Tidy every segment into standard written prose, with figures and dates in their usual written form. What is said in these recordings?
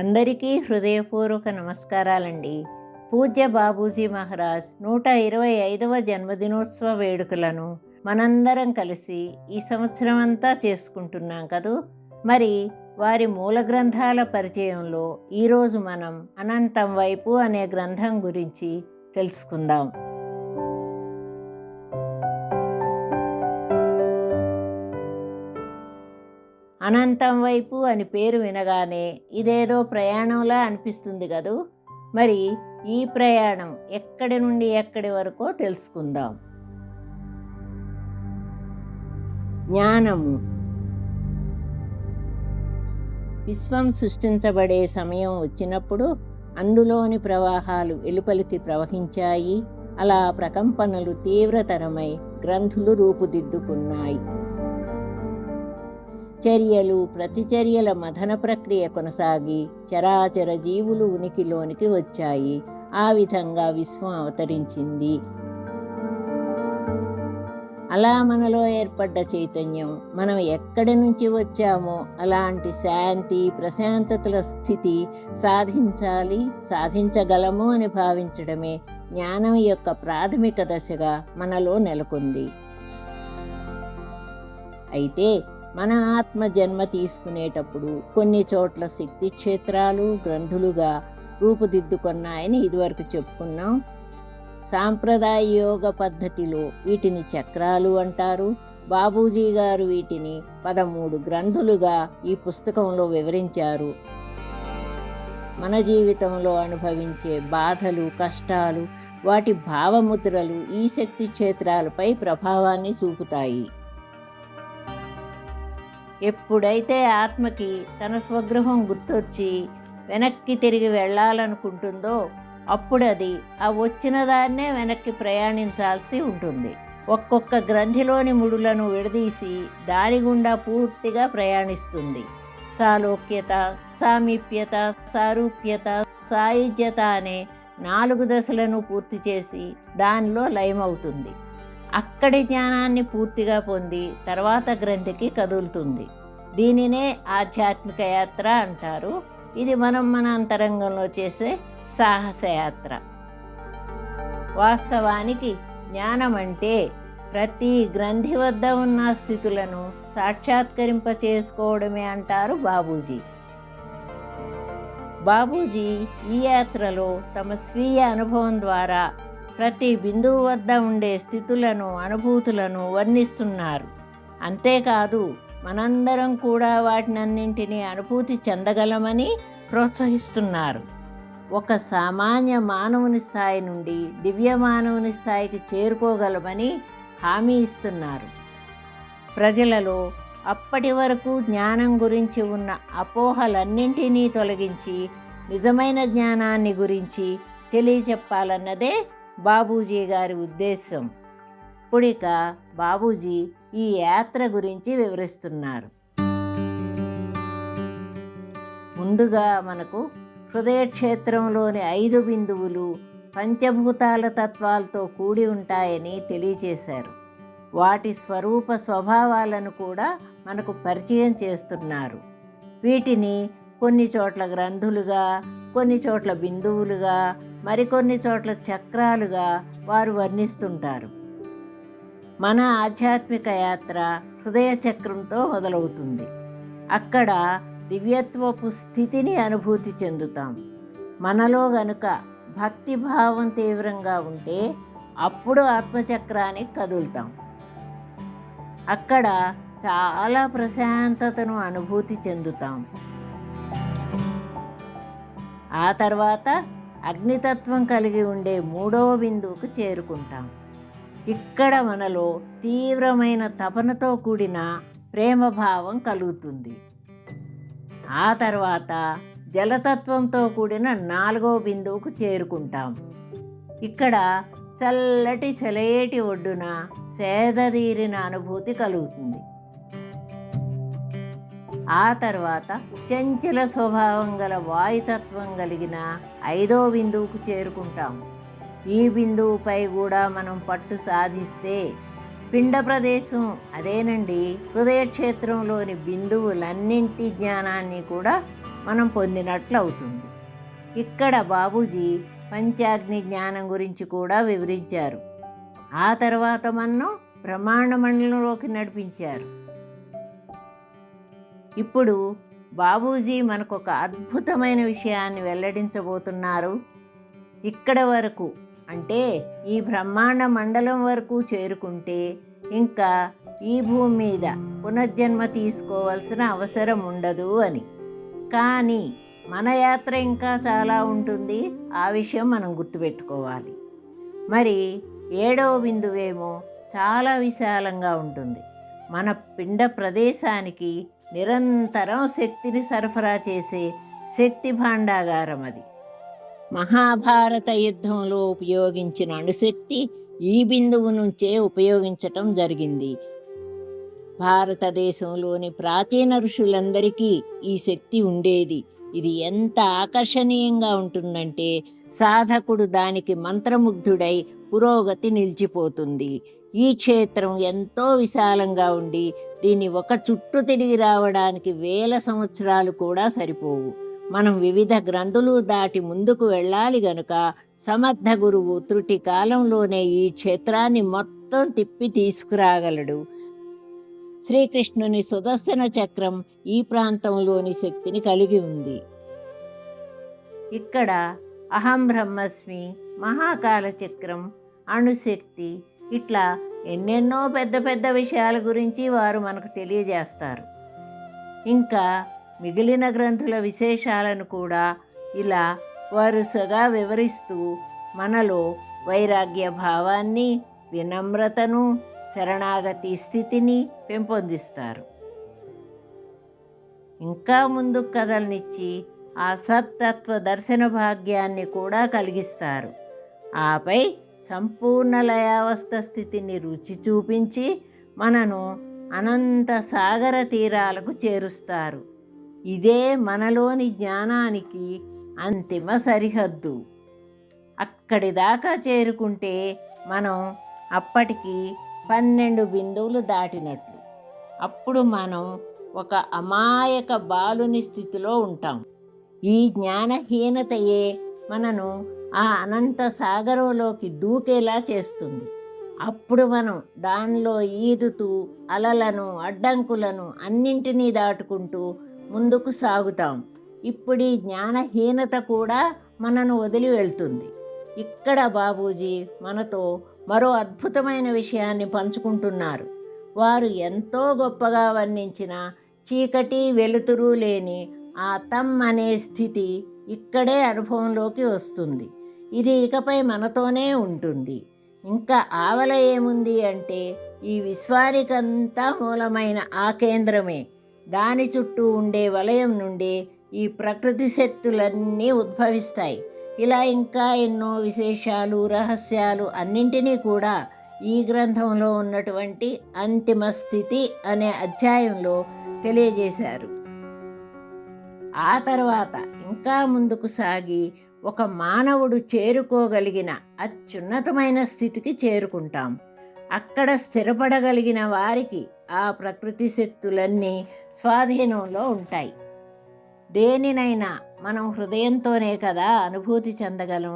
అందరికీ హృదయపూర్వక నమస్కారాలండి. పూజ్య బాబూజీ మహారాజ్ 125వ జన్మదినోత్సవ వేడుకలను మనందరం కలిసి ఈ సంవత్సరం అంతా చేసుకుంటున్నాం కదూ. మరి వారి మూల గ్రంథాల పరిచయంలో ఈరోజు మనం అనంతం వైపు అనే గ్రంథం గురించి తెలుసుకుందాం. అనంతం వైపు అని పేరు వినగానే ఇదేదో ప్రయాణంలా అనిపిస్తుంది కదూ. మరి ఈ ప్రయాణం ఎక్కడి నుండి ఎక్కడి వరకో తెలుసుకుందాం. జ్ఞానము. విశ్వం సృష్టించబడే సమయం వచ్చినప్పుడు అందులోని ప్రవాహాలు వెలుపలికి ప్రవహించాయి. అలా ప్రకంపనలు తీవ్రతరమై గ్రంథులు రూపుదిద్దుకున్నాయి. చర్యలు ప్రతిచర్యల మథన ప్రక్రియ కొనసాగి చరాచర జీవులు ఉనికిలోనికి వచ్చాయి. ఆ విధంగా విశ్వం అవతరించింది. అలా మనలో ఏర్పడ్డ చైతన్యం మనం ఎక్కడి నుంచి వచ్చామో అలాంటి శాంతి ప్రశాంతతల స్థితి సాధించగలము అని భావించడమే జ్ఞానం యొక్క ప్రాథమిక దశగా మనలో నెలకొంది. అయితే మన ఆత్మ జన్మ తీసుకునేటప్పుడు కొన్ని చోట్ల శక్తి క్షేత్రాలు గ్రంథులుగా రూపుదిద్దుకున్నాయని ఇదివరకు చెప్పుకున్నాం. సాంప్రదాయ యోగ పద్ధతిలో వీటిని చక్రాలు అంటారు. బాబూజీ గారు వీటిని 13 గ్రంథులుగా ఈ పుస్తకంలో వివరించారు. మన జీవితంలో అనుభవించే బాధలు కష్టాలు వాటి భావముద్రలు ఈ శక్తి క్షేత్రాలపై ప్రభావాన్ని చూపుతాయి. ఎప్పుడైతే ఆత్మకి తన స్వగృహం గుర్తొచ్చి వెనక్కి తిరిగి వెళ్ళాలనుకుంటుందో అప్పుడు అది ఆ వచ్చిన దాన్నే వెనక్కి ప్రయాణించాల్సి ఉంటుంది. ఒక్కొక్క గ్రంథిలోని ముడులను విడదీసి దాని గుండా పూర్తిగా ప్రయాణిస్తుంది. సాలోక్యత, సామీప్యత, సారూప్యత, సాయుజ్యత అనే 4 దశలను పూర్తి చేసి దానిలో లయమవుతుంది. అక్కడి జ్ఞానాన్ని పూర్తిగా పొంది తర్వాత గ్రంథికి కదులుతుంది. దీనినే ఆధ్యాత్మిక యాత్ర అంటారు. ఇది మన అంతరంగంలో చేసే సాహసయాత్ర. వాస్తవానికి జ్ఞానం అంటే ప్రతి గ్రంథి వద్ద ఉన్న స్థితులను సాక్షాత్కరింప చేసుకోవడమే అంటారు బాబూజీ. బాబూజీ ఈ యాత్రలో తమ స్వీయ అనుభవం ద్వారా ప్రతి బిందువు వద్ద ఉండే స్థితులను అనుభూతులను వర్ణిస్తున్నారు. అంతేకాదు మనందరం కూడా వాటినన్నింటినీ అనుభూతి చెందగలమని ప్రోత్సహిస్తున్నారు. ఒక సామాన్య మానవుని స్థాయి నుండి దివ్య మానవుని స్థాయికి చేరుకోగలమని హామీ ఇస్తున్నారు. ప్రజలలో అప్పటి వరకు జ్ఞానం గురించి ఉన్న అపోహలన్నింటినీ తొలగించి నిజమైన జ్ఞానాన్ని గురించి తెలియచెప్పాలన్నదే బాబూజీ గారి ఉద్దేశం. ఇప్పుడిక బాబూజీ ఈ యాత్ర గురించి వివరిస్తున్నారు. ముందుగా మనకు హృదయ క్షేత్రంలోని 5 బిందువులు పంచభూతాల తత్వాలతో కూడి ఉంటాయని తెలియచేశారు. వాటి స్వరూప స్వభావాలను కూడా మనకు పరిచయం చేస్తున్నారు. వీటిని కొన్ని చోట్ల గ్రంథులుగా, కొన్ని చోట్ల బిందువులుగా, మరికొన్ని చోట్ల చక్రాలుగా వారు వర్ణిస్తుంటారు. మన ఆధ్యాత్మిక యాత్ర హృదయ చక్రంతో మొదలవుతుంది. అక్కడ దివ్యత్వపు స్థితిని అనుభూతి చెందుతాం. మనలో గనుక భక్తిభావం తీవ్రంగా ఉంటే అప్పుడు ఆత్మచక్రానికి కదులుతాం. అక్కడ చాలా ప్రశాంతతను అనుభూతి చెందుతాం. ఆ తర్వాత అగ్నితత్వం కలిగి ఉండే 3వ బిందువుకు చేరుకుంటాం. ఇక్కడ మనలో తీవ్రమైన తపనతో కూడిన ప్రేమభావం కలుగుతుంది. ఆ తర్వాత జలతత్వంతో కూడిన 4వ బిందువుకు చేరుకుంటాం. ఇక్కడ చల్లటి సెలయేటి ఒడ్డున సేదదీరిన అనుభూతి కలుగుతుంది. ఆ తర్వాత చంచల స్వభావం గల వాయుతత్వం కలిగిన 5వ బిందువుకు చేరుకుంటాం. ఈ బిందువుపై కూడా మనం పట్టు సాధిస్తే పిండ ప్రదేశం అదేనండి హృదయ క్షేత్రంలోని బిందువులన్నింటి జ్ఞానాన్ని కూడా మనం పొందినట్లు అవుతుంది. ఇక్కడ బాబూజీ పంచాగ్ని జ్ఞానం గురించి కూడా వివరించారు. ఆ తర్వాత మనం బ్రహ్మాండ మండలంలోకి నడిపించారు. ఇప్పుడు బాబూజీ మనకు ఒక అద్భుతమైన విషయాన్ని వెల్లడించబోతున్నారు. ఇక్కడ వరకు అంటే ఈ బ్రహ్మాండ మండలం వరకు చేరుకుంటే ఇంకా ఈ భూమి మీద పునర్జన్మ తీసుకోవాల్సిన అవసరం ఉండదు అని. కానీ మన యాత్ర ఇంకా చాలా ఉంటుంది. ఆ విషయం మనం గుర్తుపెట్టుకోవాలి. మరి 7వ బిందువేమో చాలా విశాలంగా ఉంటుంది. మన పిండ ప్రదేశానికి నిరంతరం శక్తిని సరఫరా చేసే శక్తి భాండాగారం అది. మహాభారత యుద్ధంలో ఉపయోగించిన అణుశక్తి ఈ బిందువు నుంచే ఉపయోగించటం జరిగింది. భారతదేశంలోని ప్రాచీన ఋషులందరికీ ఈ శక్తి ఉండేది. ఇది ఎంత ఆకర్షణీయంగా ఉంటుందంటే సాధకుడు దానికి మంత్రముగ్ధుడై పురోగతి నిలిచిపోతుంది. ఈ క్షేత్రం ఎంతో విశాలంగా ఉండి దీన్ని ఒక చుట్టు తిరిగి రావడానికి 1000 సంవత్సరాలు కూడా సరిపోవు. మనం వివిధ గ్రంథులు దాటి ముందుకు వెళ్ళాలి గనుక సమర్థ గురువు త్రుటి కాలంలోనే ఈ క్షేత్రాన్ని మొత్తం తిప్పి తీసుకురాగలడు. శ్రీకృష్ణుని సుదర్శన చక్రం ఈ ప్రాంతంలోని శక్తిని కలిగి ఉంది. ఇక్కడ అహం బ్రహ్మస్మి, మహాకాల చక్రం, అణుశక్తి ఇట్లా ఎన్నెన్నో పెద్ద పెద్ద విషయాల గురించి వారు మనకు తెలియజేస్తారు. ఇంకా మిగిలిన గ్రంథుల విశేషాలను కూడా ఇలా వరుసగా వివరిస్తూ మనలో వైరాగ్య భావాన్ని, వినమ్రతను, శరణాగతి స్థితిని పెంపొందిస్తారు. ఇంకా ముందుకు కథలనిచ్చి ఆ సత్తత్వ దర్శన భాగ్యాన్ని కూడా కలిగిస్తారు. ఆపై సంపూర్ణ లయావస్థ స్థితిని రుచి చూపించి మనను అనంత సాగర తీరాలకు చేరుస్తారు. ఇదే మనలోని జ్ఞానానికి అంతిమ సరిహద్దు. అక్కడి దాకా చేరుకుంటే మనం అప్పటికి 12 బిందువులు దాటినట్లు. అప్పుడు మనం ఒక అమాయక బాలుని స్థితిలో ఉంటాం. ఈ జ్ఞానహీనతయే మనను ఆ అనంత సాగరంలోకి దూకేలా చేస్తుంది. అప్పుడు మనం దానిలో ఈదుతూ అలలను, అడ్డంకులను అన్నింటినీ దాటుకుంటూ ముందుకు సాగుతాం. ఇప్పుడు ఈ జ్ఞానహీనత కూడా మనను వదిలి వెళ్తుంది. ఇక్కడ బాబూజీ మనతో మరో అద్భుతమైన విషయాన్ని పంచుకుంటున్నారు. వారు ఎంతో గొప్పగా వర్ణించిన చీకటి వెలుతురు లేని ఆ తమ్ అనే స్థితి ఇక్కడే అనుభవంలోకి వస్తుంది. ఇది ఇకపై మనతోనే ఉంటుంది. ఇంకా ఆవల ఏముంది అంటే ఈ విశ్వానికంతా మూలమైన ఆ కేంద్రమే. దాని చుట్టూ ఉండే వలయం నుండి ఈ ప్రకృతి శక్తులన్నీ ఉద్భవిస్తాయి. ఇలా ఇంకా ఎన్నో విశేషాలు, రహస్యాలు అన్నింటినీ కూడా ఈ గ్రంథంలో ఉన్నటువంటి అంతిమ స్థితి అనే అధ్యాయంలో తెలియజేశారు. ఆ తర్వాత ఇంకా ముందుకు సాగి ఒక మానవుడు చేరుకోగలిగిన అత్యున్నతమైన స్థితికి చేరుకుంటాం. అక్కడ స్థిరపడగలిగిన వారికి ఆ ప్రకృతి శక్తులన్నీ స్వాధీనంలో ఉంటాయి. దేనినైనా మనం హృదయంతోనే కదా అనుభూతి చెందగలం.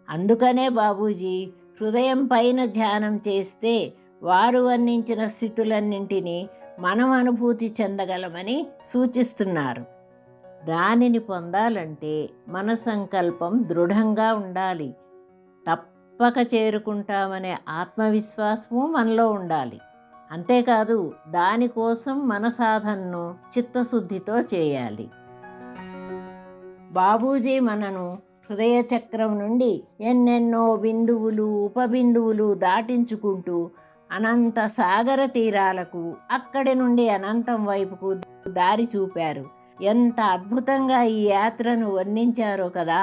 అందుకనే బాబూజీ హృదయం పైన ధ్యానం చేస్తే వారు వర్ణించిన స్థితులన్నింటినీ మనం అనుభూతి చెందగలమని సూచిస్తున్నారు. దానిని పొందాలంటే మన సంకల్పం దృఢంగా ఉండాలి. తప్పక చేరుకుంటామనే ఆత్మవిశ్వాసము మనలో ఉండాలి. అంతేకాదు దానికోసం మన సాధనను చిత్తశుద్ధితో చేయాలి. బాబూజీ మనను హృదయ చక్రం నుండి ఎన్నెన్నో బిందువులు, ఉపబిందువులు దాటించుకుంటూ అనంత సాగర తీరాలకు, అక్కడి నుండి అనంతం వైపుకు దారి చూపారు. ఎంత అద్భుతంగా ఈ యాత్రను వర్ణించారో కదా.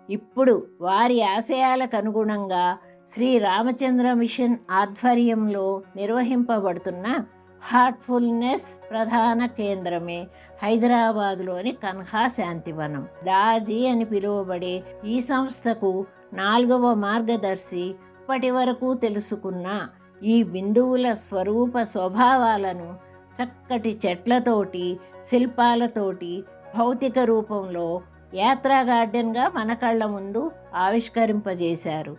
ఇప్పుడు వారి ఆశయాలకు అనుగుణంగా శ్రీ రామచంద్ర మిషన్ ఆధ్వర్యంలో నిర్వహింపబడుతున్న హార్ట్ఫుల్నెస్ ప్రధాన కేంద్రమే హైదరాబాదులోని కన్హా శాంతివనం. దాజీ అని పిలువబడే ఈ సంస్థకు 4వ మార్గదర్శి ఇప్పటి వరకు తెలుసుకున్న ఈ బిందువుల స్వరూప స్వభావాలను చక్కటి చెట్లతోటి, శిల్పాలతోటి భౌతిక రూపంలో యాత్రా గార్డెన్గా మన కళ్ళ ముందు ఆవిష్కరింపజేశారు.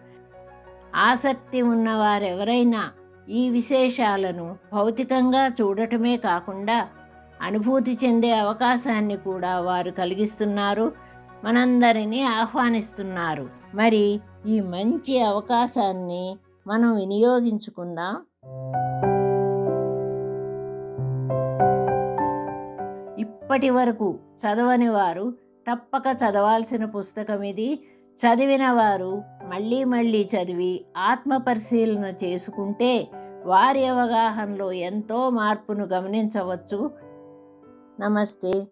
ఆసక్తి ఉన్నవారెవరైనా ఈ విశేషాలను భౌతికంగా చూడటమే కాకుండా అనుభూతి చెందే అవకాశాన్ని కూడా వారు కలిగిస్తున్నారు, మనందరినీ ఆహ్వానిస్తున్నారు. మరి ఈ మంచి అవకాశాన్ని మనం వినియోగించుకుందాం. ఇప్పటి వరకు చదవని వారు తప్పక చదవాల్సిన పుస్తకం ఇది. చదివిన వారు మళ్ళీ మళ్ళీ చదివి ఆత్మపరిశీలన చేసుకుంటే వారి అవగాహనలో ఎంతో మార్పును గమనించవచ్చు. నమస్తే.